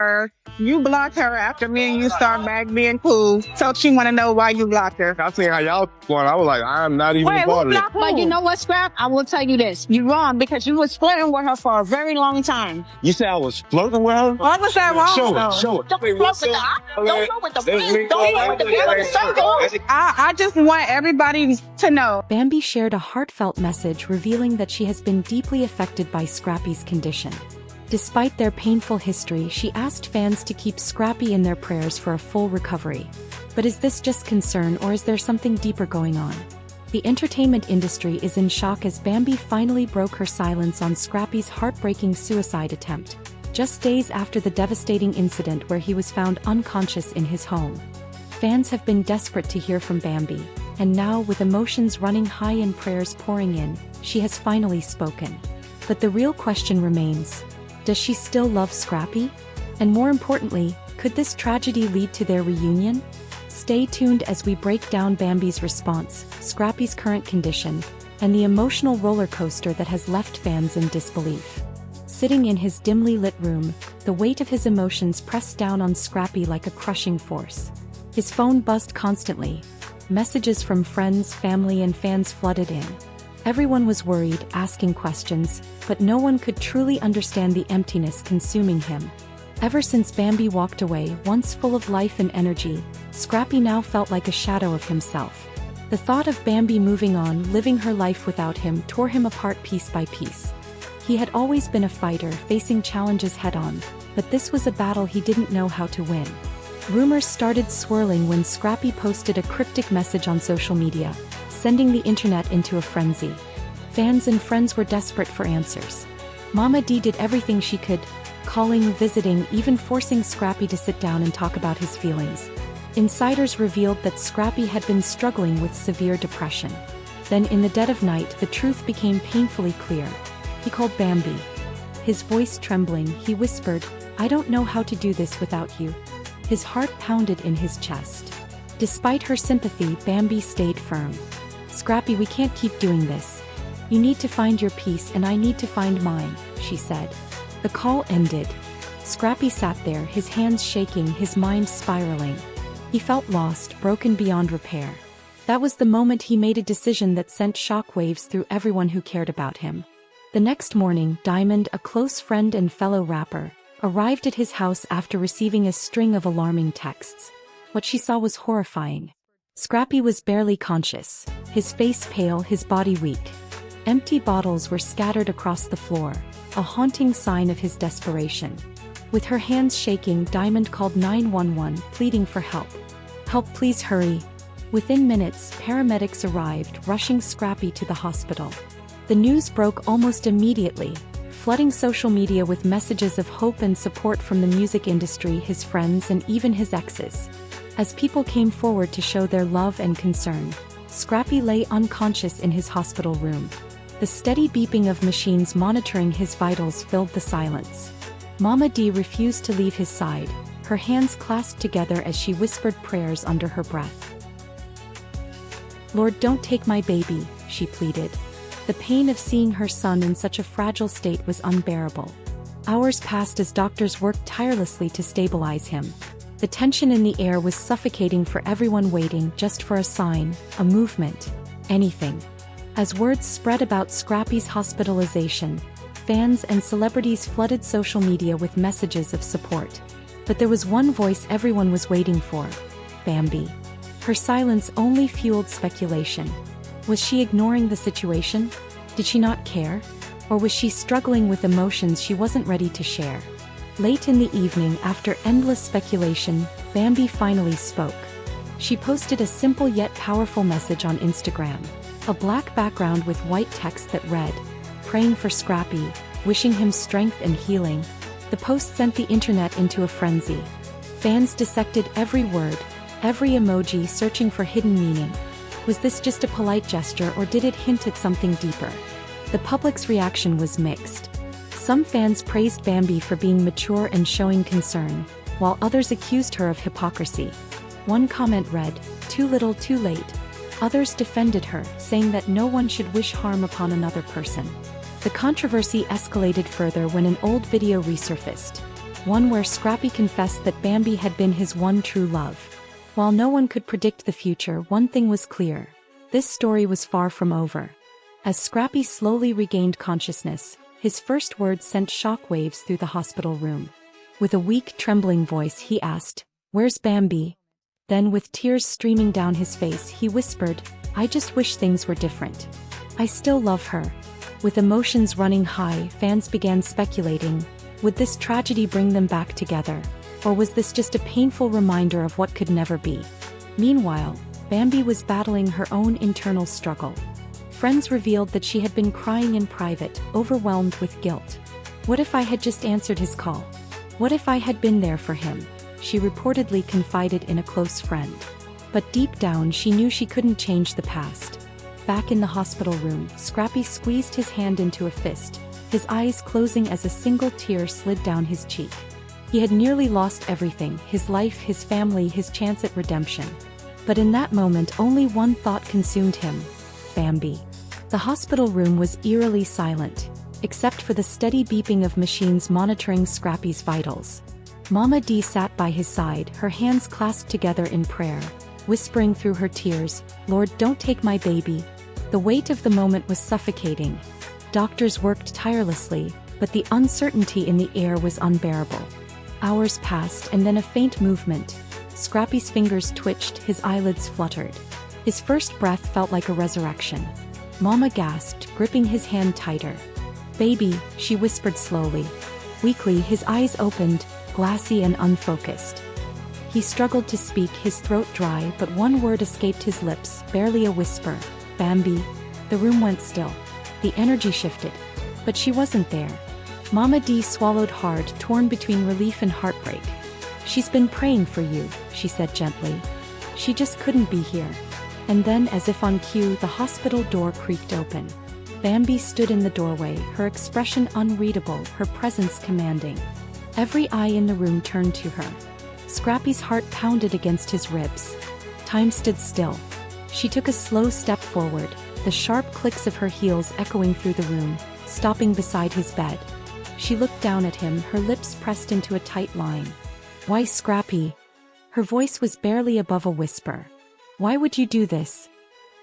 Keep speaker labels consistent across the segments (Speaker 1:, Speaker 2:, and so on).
Speaker 1: her. You blocked her after me and you start back being cool. So she want to know why you blocked her.
Speaker 2: I seen how y'all going. I was like, I'm not even
Speaker 1: Wait,
Speaker 2: a part
Speaker 1: who
Speaker 2: of it.
Speaker 1: blocked who? But you know what, Scrap? I will tell you this. You're wrong because you was flirting with her for a very long time.
Speaker 2: You said I was flirting with her?
Speaker 1: What was that wrong?
Speaker 2: Show
Speaker 1: though?
Speaker 2: it, show it.
Speaker 1: Don't flirt with the eye. Don't flirt with the friends. Don't flirt with the girl in the circle. I just want everybody to know.
Speaker 3: Bambi shared a heartfelt message revealing that she has been deeply affected by Scrappy's condition. Despite their painful history, she asked fans to keep Scrappy in their prayers for a full recovery. But is this just concern or is there something deeper going on? The entertainment industry is in shock as Bambi finally broke her silence on Scrappy's heartbreaking suicide attempt, just days after the devastating incident where he was found unconscious in his home. Fans have been desperate to hear from Bambi, and now with emotions running high and prayers pouring in, she has finally spoken. But the real question remains: does she still love Scrappy? And more importantly, could this tragedy lead to their reunion? Stay tuned as we break down Bambi's response, Scrappy's current condition, and the emotional roller coaster that has left fans in disbelief. Sitting in his dimly lit room, the weight of his emotions pressed down on Scrappy like a crushing force. His phone buzzed constantly. Messages from friends, family, and fans flooded in. Everyone was worried, asking questions, but no one could truly understand the emptiness consuming him. Ever since Bambi walked away, once full of life and energy, Scrappy now felt like a shadow of himself. The thought of Bambi moving on, living her life without him, tore him apart piece by piece. He had always been a fighter, facing challenges head-on, but this was a battle he didn't know how to win. Rumors started swirling when Scrappy posted a cryptic message on social media, sending the internet into a frenzy. Fans and friends were desperate for answers. Mama D did everything she could, calling, visiting, even forcing Scrappy to sit down and talk about his feelings. Insiders revealed that Scrappy had been struggling with severe depression. Then in the dead of night, the truth became painfully clear. He called Bambi. His voice trembling, he whispered, "I don't know how to do this without you." His heart pounded in his chest. Despite her sympathy, Bambi stayed firm. "Scrappy, we can't keep doing this. You need to find your peace and I need to find mine," she said. The call ended. Scrappy sat there, his hands shaking, his mind spiraling. He felt lost, broken beyond repair. That was the moment he made a decision that sent shockwaves through everyone who cared about him. The next morning, Diamond, a close friend and fellow rapper, arrived at his house after receiving a string of alarming texts. What she saw was horrifying. Scrappy was barely conscious, his face pale, his body weak. Empty bottles were scattered across the floor, a haunting sign of his desperation. With her hands shaking, Diamond called 911, pleading for help. "Help, please hurry." Within minutes, paramedics arrived, rushing Scrappy to the hospital. The news broke almost immediately, flooding social media with messages of hope and support from the music industry, his friends, and even his exes. As people came forward to show their love and concern, Scrappy lay unconscious in his hospital room. The steady beeping of machines monitoring his vitals filled the silence. Mama D refused to leave his side, her hands clasped together as she whispered prayers under her breath. "Lord, don't take my baby," she pleaded. The pain of seeing her son in such a fragile state was unbearable. Hours passed as doctors worked tirelessly to stabilize him. The tension in the air was suffocating for everyone, waiting just for a sign, a movement, anything. As words spread about Scrappy's hospitalization, fans and celebrities flooded social media with messages of support. But there was one voice everyone was waiting for: Bambi. Her silence only fueled speculation. Was she ignoring the situation? Did she not care? Or was she struggling with emotions she wasn't ready to share? Late in the evening, after endless speculation, Bambi finally spoke. She posted a simple yet powerful message on Instagram. A black background with white text that read, "Praying for Scrappy, wishing him strength and healing." The post sent the internet into a frenzy. Fans dissected every word, every emoji, searching for hidden meaning. Was this just a polite gesture or did it hint at something deeper? The public's reaction was mixed. Some fans praised Bambi for being mature and showing concern, while others accused her of hypocrisy. One comment read, "Too little, too late." Others defended her, saying that no one should wish harm upon another person. The controversy escalated further when an old video resurfaced. one where Scrappy confessed that Bambi had been his one true love. While no one could predict the future, one thing was clear. This story was far from over. As Scrappy slowly regained consciousness, his first words sent shockwaves through the hospital room. With a weak, trembling voice, he asked, "Where's Bambi?" Then, with tears streaming down his face, he whispered, "I just wish things were different. I still love her." With emotions running high, fans began speculating, would this tragedy bring them back together? Or was this just a painful reminder of what could never be? Meanwhile, Bambi was battling her own internal struggle. Friends revealed that she had been crying in private, overwhelmed with guilt. "What if I had just answered his call? What if I had been there for him?" she reportedly confided in a close friend. But deep down she knew she couldn't change the past. Back in the hospital room, Scrappy squeezed his hand into a fist, his eyes closing as a single tear slid down his cheek. He had nearly lost everything, his life, his family, his chance at redemption. But in that moment only one thought consumed him: Bambi. The hospital room was eerily silent, except for the steady beeping of machines monitoring Scrappy's vitals. Mama D sat by his side, her hands clasped together in prayer, whispering through her tears, "Lord, don't take my baby." The weight of the moment was suffocating. Doctors worked tirelessly, but the uncertainty in the air was unbearable. Hours passed, and then a faint movement. Scrappy's fingers twitched, his eyelids fluttered. His first breath felt like a resurrection. Mama gasped, gripping his hand tighter. "Baby," she whispered slowly. Weakly, his eyes opened, glassy and unfocused. He struggled to speak, his throat dry, but one word escaped his lips, barely a whisper: "Bambi." The room went still. The energy shifted. But she wasn't there. Mama D swallowed hard, torn between relief and heartbreak. "She's been praying for you," she said gently. "She just couldn't be here." And then, as if on cue, the hospital door creaked open. Bambi stood in the doorway, her expression unreadable, her presence commanding. Every eye in the room turned to her. Scrappy's heart pounded against his ribs. Time stood still. She took a slow step forward, the sharp clicks of her heels echoing through the room, stopping beside his bed. She looked down at him, her lips pressed into a tight line. "Why, Scrappy?" Her voice was barely above a whisper. "Why would you do this?"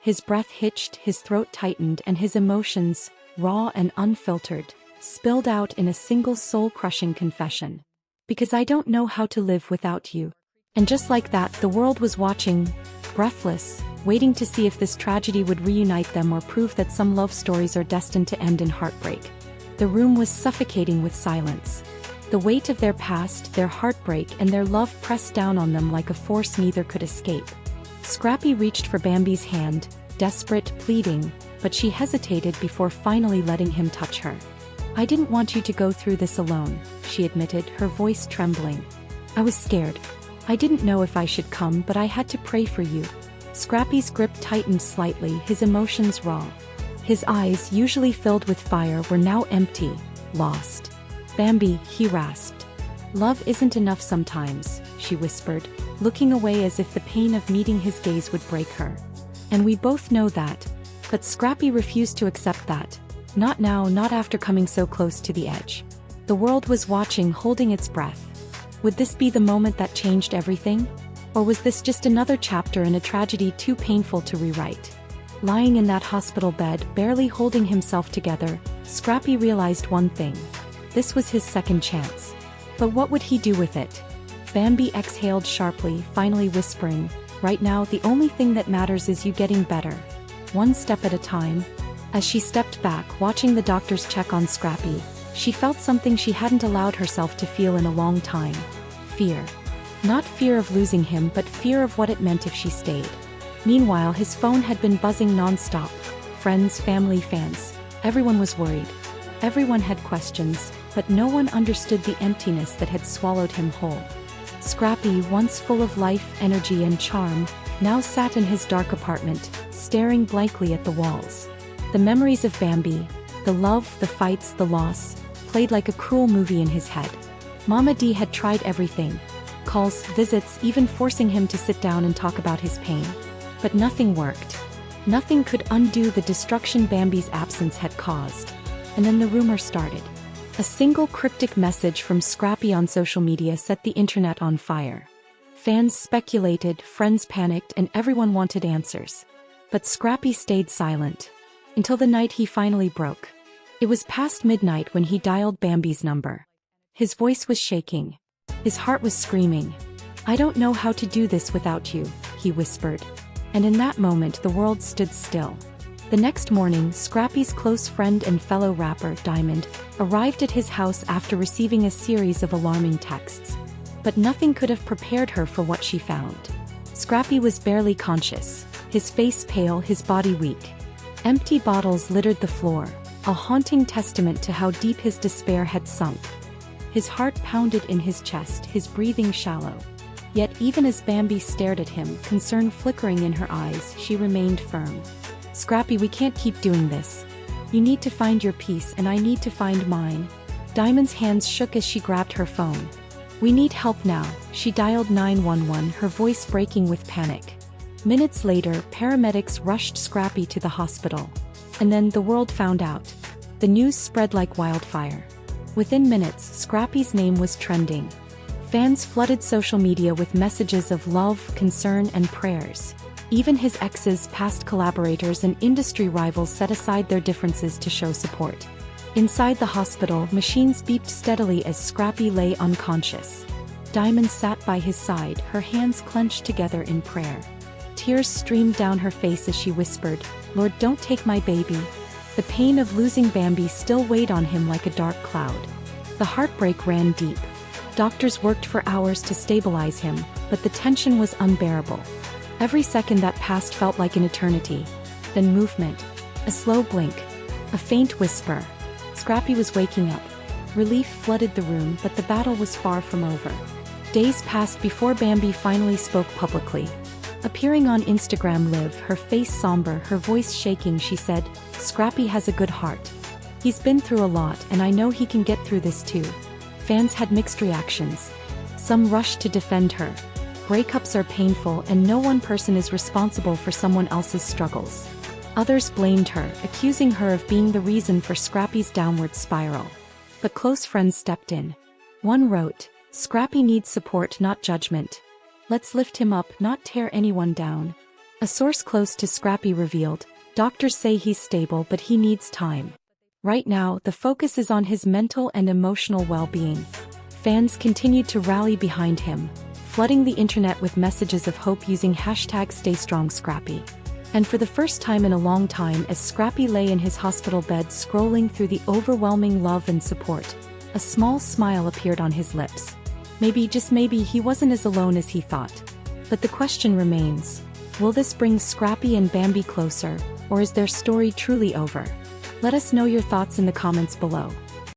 Speaker 3: His breath hitched, his throat tightened, and his emotions, raw and unfiltered, spilled out in a single soul-crushing confession. "Because I don't know how to live without you." And just like that, the world was watching, breathless, waiting to see if this tragedy would reunite them or prove that some love stories are destined to end in heartbreak. The room was suffocating with silence. The weight of their past, their heartbreak, and their love pressed down on them like a force neither could escape. Scrappy reached for Bambi's hand, desperate, pleading, but she hesitated before finally letting him touch her. "I didn't want you to go through this alone," she admitted, her voice trembling. "I was scared. I didn't know if I should come, but I had to pray for you." Scrappy's grip tightened slightly, his emotions raw. His eyes, usually filled with fire, were now empty, lost. "Bambi," he rasped. "Love isn't enough sometimes," she whispered, looking away as if the pain of meeting his gaze would break her. "And we both know that." But Scrappy refused to accept that. Not now, not after coming so close to the edge. The world was watching, holding its breath. Would this be the moment that changed everything? Or was this just another chapter in a tragedy too painful to rewrite? Lying in that hospital bed, barely holding himself together, Scrappy realized one thing. This was his second chance. But what would he do with it? Bambi exhaled sharply, finally whispering, "Right now the only thing that matters is you getting better. One step at a time." As she stepped back, watching the doctors check on Scrappy, she felt something she hadn't allowed herself to feel in a long time. Fear. Not fear of losing him, but fear of what it meant if she stayed. Meanwhile, his phone had been buzzing non-stop. Friends, family, fans. Everyone was worried. Everyone had questions, but no one understood the emptiness that had swallowed him whole. Scrappy, once full of life, energy, and charm, now sat in his dark apartment, staring blankly at the walls. The memories of Bambi, the love, the fights, the loss, played like a cruel movie in his head. Mama D had tried everything. Calls, visits, even forcing him to sit down and talk about his pain. But nothing worked. Nothing could undo the destruction Bambi's absence had caused. And then the rumor started. A single cryptic message from Scrappy on social media set the internet on fire. Fans speculated, friends panicked, and everyone wanted answers. But Scrappy stayed silent. Until the night he finally broke. It was past midnight when he dialed Bambi's number. His voice was shaking. His heart was screaming. "I don't know how to do this without you," he whispered. And in that moment the world stood still. The next morning, Scrappy's close friend and fellow rapper, Diamond, arrived at his house after receiving a series of alarming texts. But nothing could have prepared her for what she found. Scrappy was barely conscious, his face pale, his body weak. Empty bottles littered the floor, a haunting testament to how deep his despair had sunk. His heart pounded in his chest, his breathing shallow. Yet even as Bambi stared at him, concern flickering in her eyes, she remained firm. "Scrappy, we can't keep doing this. You need to find your peace and I need to find mine." Diamond's hands shook as she grabbed her phone. "We need help now." She dialed 911, her voice breaking with panic. Minutes later, paramedics rushed Scrappy to the hospital. And then the world found out. The news spread like wildfire. Within minutes, Scrappy's name was trending. Fans flooded social media with messages of love, concern, and prayers. Even his exes, past collaborators, and industry rivals set aside their differences to show support. Inside the hospital, machines beeped steadily as Scrappy lay unconscious. Diamond sat by his side, her hands clenched together in prayer. Tears streamed down her face as she whispered, "Lord, don't take my baby." The pain of losing Bambi still weighed on him like a dark cloud. The heartbreak ran deep. Doctors worked for hours to stabilize him, but the tension was unbearable. Every second that passed felt like an eternity. Then movement. A slow blink. A faint whisper. Scrappy was waking up. Relief flooded the room, but the battle was far from over. Days passed before Bambi finally spoke publicly. Appearing on Instagram Live, her face somber, her voice shaking, she said, "Scrappy has a good heart. He's been through a lot and I know he can get through this too." Fans had mixed reactions. Some rushed to defend her. Breakups are painful and no one person is responsible for someone else's struggles. Others blamed her, accusing her of being the reason for Scrappy's downward spiral. But close friends stepped in. One wrote, "Scrappy needs support, not judgment. Let's lift him up, not tear anyone down." A source close to Scrappy revealed, "Doctors say he's stable but he needs time. Right now, the focus is on his mental and emotional well-being." Fans continued to rally behind him, flooding the internet with messages of hope using #StayStrongScrappy. And for the first time in a long time, as Scrappy lay in his hospital bed scrolling through the overwhelming love and support, a small smile appeared on his lips. Maybe, just maybe, he wasn't as alone as he thought. But the question remains, will this bring Scrappy and Bambi closer, or is their story truly over? Let us know your thoughts in the comments below.